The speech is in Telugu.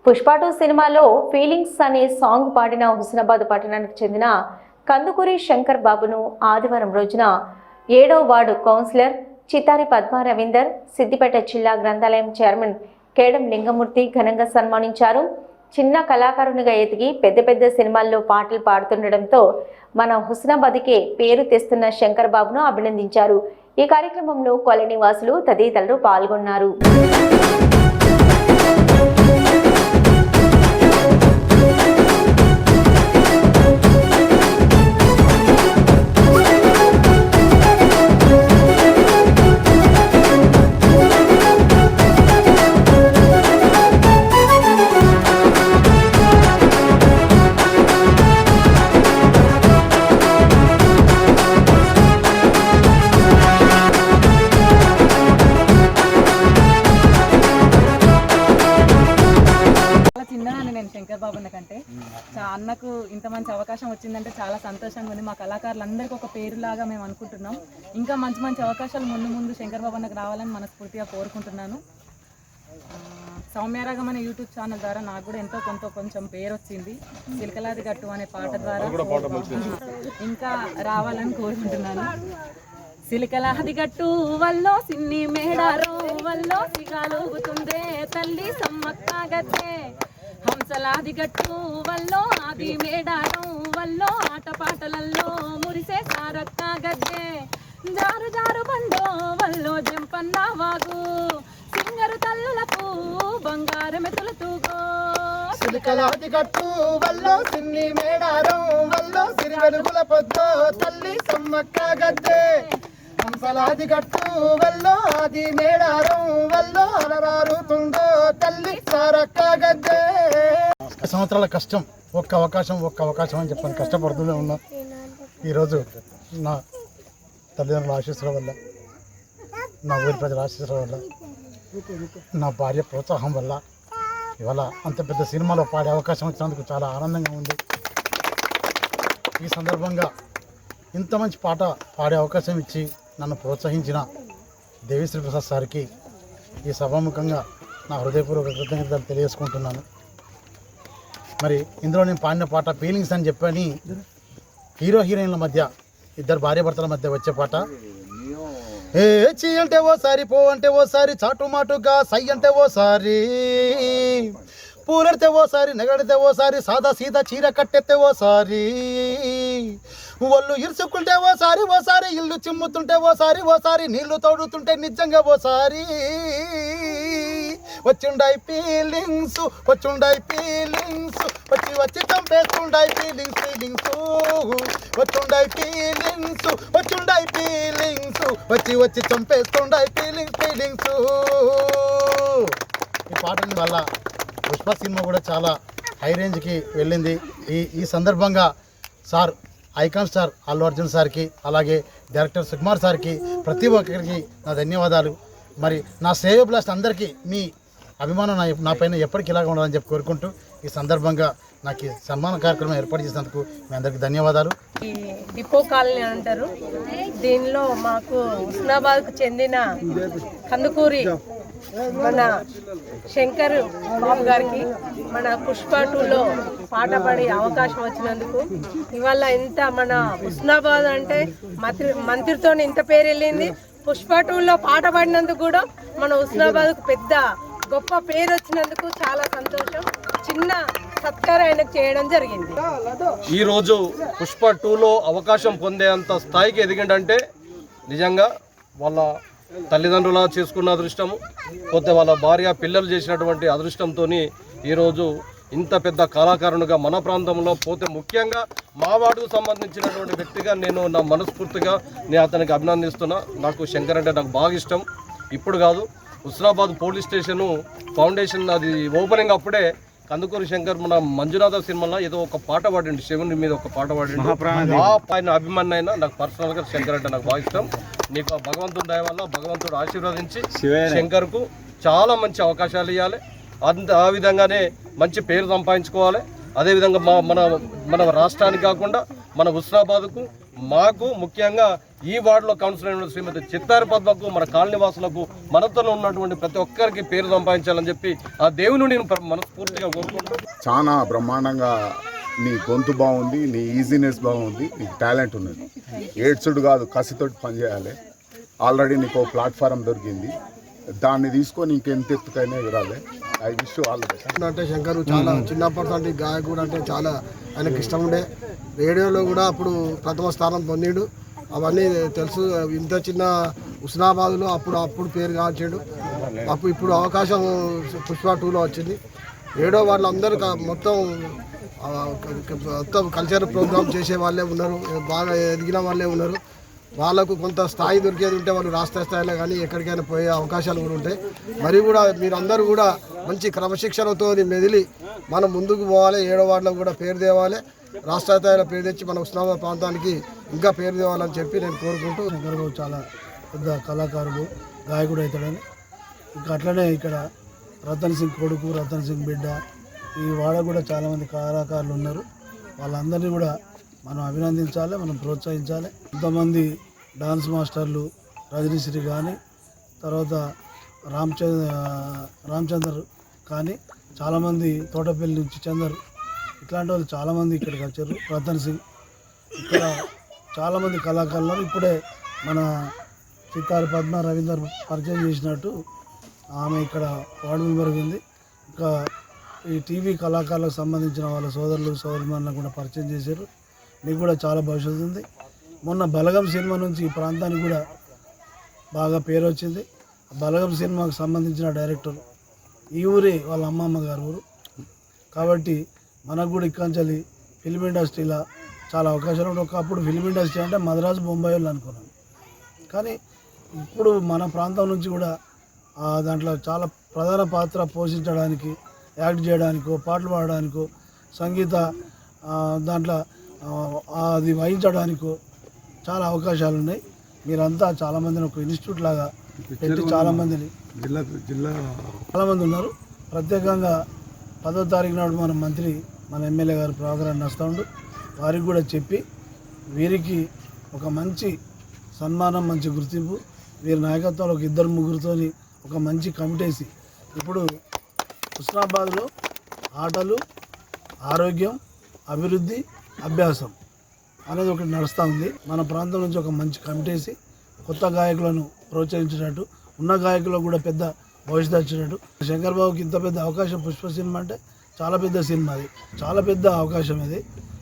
పుష్ప 2 సినిమాలో ఫీలింగ్స్ అనే సాంగ్ పాడిన హుస్నాబాద్ పట్టణానికి చెందిన కందుకూరి శంకర్ బాబును ఆదివారం రోజున 7వ వార్డు కౌన్సిలర్ చితారి పద్మా రవీందర్, సిద్దిపేట జిల్లా గ్రంథాలయం చైర్మన్ కేడం లింగమూర్తి ఘనంగా సన్మానించారు. చిన్న కళాకారునిగా ఎదిగి పెద్ద సినిమాల్లో పాటలు పాడుతుండటంతో మన హుస్నాబాద్కే పేరు తెస్తున్న శంకర్ బాబును అభినందించారు. ఈ కార్యక్రమంలో కాలనీ వాసులు తదితరులు పాల్గొన్నారు. నేను శంకర్ బాబు కంటే అన్నకు ఇంత మంచి అవకాశం వచ్చిందంటే చాలా సంతోషంగా ఉంది. మా కళాకారులందరికీ ఒక పేరులాగా మేము అనుకుంటున్నాం. ఇంకా మంచి అవకాశాలు ముందు శంకర్ బాబు అన్నకు రావాలని మనస్ఫూర్తిగా కోరుకుంటున్నాను. సౌమ్యరాగం అనే యూట్యూబ్ ఛానల్ ద్వారా నాకు కూడా ఎంతో కొంచెం పేరు వచ్చింది. చిలకలాది గట్టు అనే పాట ద్వారా ఇంకా రావాలని కోరుకుంటున్నాను. సిలికలాది గట్టు వల్లో సిన్ని మేడారు వల్లో సిగాలుగుతుందే తల్లి సమ్మక్క గద్దే, హంసలాది గట్టు వల్లో ఆది మేడారం వల్లో ఆటపాటలల్లో మురిసే సారక్క గద్దే, జారు బండో వల్లో జంపన్న వాగు సింగరు తల్లులకు బంగారమెతులు తూగో. సిలికలాది గట్టు వల్లో సిన్ని మేడారం వల్లో సిరివెలుగుల పొద్దో తల్లి సమ్మక్క గద్దే, హంసలాది గట్టు వల్లో ఆది మేడారం వల్లో అలరారుతుందో తల్లి సారక్క గద్దే. సంవత్సరాల కష్టం, ఒక్క అవకాశం అని చెప్పని కష్టపడుతూనే ఉన్నా. ఈరోజు నా తల్లిదండ్రుల ఆశీస్సుల వల్ల, నా ఊరి ప్రజల ఆశీస్సుల వల్ల, నా భార్య ప్రోత్సాహం వల్ల ఇవాళ అంత పెద్ద సినిమాలో పాడే అవకాశం వచ్చినందుకు చాలా ఆనందంగా ఉంది. ఈ సందర్భంగా ఇంత మంచి పాట పాడే అవకాశం ఇచ్చి నన్ను ప్రోత్సహించిన దేవిశ్రీ ప్రసాద్ సార్కి ఈ సభాముఖంగా నా హృదయపూర్వక కృతజ్ఞతలు తెలియజేసుకుంటున్నాను. మరి ఇందులో నేను పాడిన పాట ఫీలింగ్స్ అని చెప్పని హీరోయిన్ల మధ్య, ఇద్దరు భార్యాభర్తల మధ్య వచ్చే పాట. ఏ చీ అంటే ఓసారి, పో అంటే ఓసారి, చాటుమాటుగా సై అంటే ఓసారి, పూలెడితే ఓసారి, నెగడితే ఓసారి, సాదా సీదా చీర కట్టెత్తే ఓసారి, ఒళ్ళు ఇరుసుకుంటే ఓసారి, ఇల్లు చిమ్ముతుంటే ఓసారి, నీళ్లు తోడుతుంటే నిజంగా ఓసారి, వచ్చుండాయి ఫీలింగ్స్ వచ్చి చంపేస్తుండాయి ఫీలింగ్స్ వచ్చుండాయి ఫీలింగ్స్ వచ్చి చంపేస్తుండాయి ఫీలింగ్స్. ఈ పాటని వల్ల పుష్ప సినిమా కూడా చాలా హై రేంజ్కి వెళ్ళింది. ఈ సందర్భంగా sir, icon star Allu Arjun సార్కి, అలాగే డైరెక్టర్ సుకుమార్ సార్కి, ప్రతి ఒక్కరికి నా ధన్యవాదాలు. మరి నా శ్రేయోభిలాష్ అందరికీ మీ అభిమానం నా పైన ఎప్పటికీ ఇలాగ ఉండాలని చెప్పి కోరుకుంటూ ఈ సందర్భంగా నాకు ఈ సన్మాన కార్యక్రమం ఏర్పాటు చేసినందుకు మీ అందరికీ ధన్యవాదాలు. ఈ డిపో కాలనీ అంటారు, దీనిలో మాకు హుస్నాబాద్కు చెందిన కందుకూరి మన శంకర్ బాబు గారికి మన పుష్ప 2లో పాట పాడే అవకాశం వచ్చినందుకు ఇవాళ ఇంత మన హుస్నాబాద్ అంటే మంత్రితో ఇంత పేరు వెళ్ళింది. పుష్ప 2లో పాట పాడినందుకు కూడా మన హుస్నాబాద్కు పెద్ద గొప్ప పేరు వచ్చినందుకు చాలా సంతోషం. చిన్న సత్కారం ఆయనకు చేయడం జరిగింది. ఈరోజు పుష్ప 2లో అవకాశం పొందేంత స్థాయికి ఎదిగిందంటే నిజంగా వాళ్ళ తల్లిదండ్రుల చేసుకున్న అదృష్టము, పోతే వాళ్ళ భార్య పిల్లలు చేసినటువంటి అదృష్టంతో ఈరోజు ఇంత పెద్ద కళాకారునిగా మన ప్రాంతంలో, పోతే ముఖ్యంగా మా వార్డుకు సంబంధించినటువంటి వ్యక్తిగా నేను నా మనస్ఫూర్తిగా నేను అతనికి అభినందిస్తున్నా. నాకు శంకర్ అంటే నాకు బాగా ఇష్టం. ఇప్పుడు కాదు, హుస్నాబాద్ పోలీస్ స్టేషను ఫౌండేషన్ అది ఓపెనింగ్ అప్పుడే కందుకూరి శంకర్ మన మంజునాథ సినిమాలో ఏదో ఒక పాట పాడండి, శివుని మీద ఒక పాట పాడండి. ఆయన అభిమాని అయినా నాకు పర్సనల్గా శంకర్ అంటే నాకు బాగా ఇష్టం. నీకు భగవంతుని దయ వల్ల భగవంతుడు ఆశీర్వదించి శంకర్కు చాలా మంచి అవకాశాలు ఇవ్వాలి. ఆ విధంగానే మంచి పేరు సంపాదించుకోవాలి. అదేవిధంగా మన రాష్ట్రానికి కాకుండా మన హుస్నాబాద్కు మాకు ముఖ్యంగా ఈ వార్డులో కౌన్సిలర్ అయిన శ్రీమతి చిత్తారి పద్మకు, మన కాలనీ వాసులకు, మనతో ఉన్నటువంటి ప్రతి ఒక్కరికి పేరు సంపాదించాలని చెప్పి ఆ దేవుని నేను మనస్ఫూర్తిగా కోరుకుంటున్నాను. చాలా బ్రహ్మాండంగా నీ గొంతు బాగుంది, నీ ఈజీనెస్ బాగుంది, నీకు టాలెంట్ ఉన్నది. ఏడ్చుడు కాదు, కసితోటి పనిచేయాలి. ఆల్రెడీ నీకు ప్లాట్ఫారం దొరికింది, దాన్ని తీసుకొని ఇంకెంత ఎత్తుకైనా ఎగరాలి. I wish all the best. అంటే శంకర్ చాలా చిన్నప్పటి నుండి గాయకుడు అంటే చాలా ఆయనకి ఇష్టం ఉండే. రేడియోలో కూడా అప్పుడు ప్రథమ స్థానం పొందిండు, అవన్నీ తెలుసు. ఇంత చిన్న హుస్నాబాద్లో అప్పుడు పేరు కాల్చాడు. ఇప్పుడు అవకాశం పుష్ప 2లో వచ్చింది. 7వ వాళ్ళందరూ మొత్తం కల్చర్ ప్రోగ్రామ్ చేసే వాళ్ళే ఉన్నారు, బాగా ఎదిగిన వాళ్ళే ఉన్నారు. వాళ్ళకు కొంత స్థాయి దొరికేది ఉంటే వాళ్ళు రాష్ట్ర స్థాయిలో కానీ ఎక్కడికైనా పోయే అవకాశాలు కూడా ఉంటాయి. మరి కూడా మీరందరూ కూడా మంచి క్రమశిక్షణతో మెదిలి మనం ముందుకు పోవాలి. 7వ వార్డులో కూడా పేరు తేవాలి, రాష్ట్ర స్థాయిలో పేరు తెచ్చి మన ఉస్నాబాద్ ప్రాంతానికి ఇంకా పేరు తేవాలని చెప్పి నేను కోరుకుంటూ. శంకర్ బాబు చాలా పెద్ద కళాకారుడు, గాయకుడు అవుతాడని. ఇంకా అట్లనే ఇక్కడ రతన్ సింగ్ కొడుకు, రతన్ సింగ్ బిడ్డ, ఈ వాడ కూడా చాలామంది కళాకారులు ఉన్నారు. వాళ్ళందరినీ కూడా మనం అభినందించాలి, మనం ప్రోత్సహించాలి. కొంతమంది డాన్స్ మాస్టర్లు రజనీశ్రీ కానీ, తర్వాత రామచందర్ కానీ, చాలామంది తోటపల్లి నుంచి చందర్, ఇట్లాంటి వాళ్ళు చాలామంది ఇక్కడికి వచ్చారు. రతన్ సింగ్, ఇక్కడ చాలామంది కళాకారులు. ఇప్పుడే మన చిత్తారి పద్మ రవీందర్ పరిచయం చేసినట్టు ఆమె ఇక్కడ వార్డు మెంబర్ ఉంది. ఇంకా ఈ టీవీ కళాకారులకు సంబంధించిన వాళ్ళ సోదరులు సోదరిమణులను కూడా పరిచయం చేశారు. మీకు కూడా చాలా భవిష్యత్తు ఉంది. మొన్న బలగం సినిమా నుంచి ఈ ప్రాంతానికి కూడా బాగా పేరు వచ్చింది. బలగం సినిమాకు సంబంధించిన డైరెక్టర్ ఈ ఊరే వాళ్ళ అమ్మమ్మ గారు ఊరు. కాబట్టి మనకు కూడా ఇక్కంచలి ఫిల్మ్ ఇండస్ట్రీలో చాలా అవకాశాలు ఉంటాయి. ఒకప్పుడు ఫిల్మ్ ఇండస్ట్రీ అంటే మద్రాసు, బొంబాయి వాళ్ళు అనుకున్నాం. కానీ ఇప్పుడు మన ప్రాంతం నుంచి కూడా దాంట్లో చాలా ప్రధాన పాత్ర పోషించడానికి, యాక్ట్ చేయడానికో, పాటలు పాడడానికో, సంగీత దాంట్లో అది వహించడానికో చాలా అవకాశాలు ఉన్నాయి. మీరంతా చాలామందిని ఒక ఇన్స్టిట్యూట్ లాగా పెట్టి చాలామందిని చాలామంది ఉన్నారు. ప్రత్యేకంగా 10వ తారీఖు నాడు మన మంత్రి, మన ఎమ్మెల్యే గారు ప్రోగ్రాం వస్తూ వారికి కూడా చెప్పి వీరికి ఒక మంచి సన్మానం, మంచి గుర్తింపు, వీరి నాయకత్వంలో ఒక 2-3 ఒక మంచి కమిటేసి ఇప్పుడు హుస్నాబాద్లో ఆటలు, ఆరోగ్యం, అభివృద్ధి, అభ్యాసం అనేది ఒకటి నడుస్తూ ఉంది. మన ప్రాంతం నుంచి ఒక మంచి కమిటేసి కొత్త గాయకులను ప్రోత్సహించినట్టు, ఉన్న గాయకులకు కూడా పెద్ద భవిష్యత్తు వచ్చినట్టు. శంకర్ బాబుకి ఇంత పెద్ద అవకాశం, పుష్ప సినిమా అంటే చాలా పెద్ద సినిమా, అది చాలా పెద్ద అవకాశం ఇది.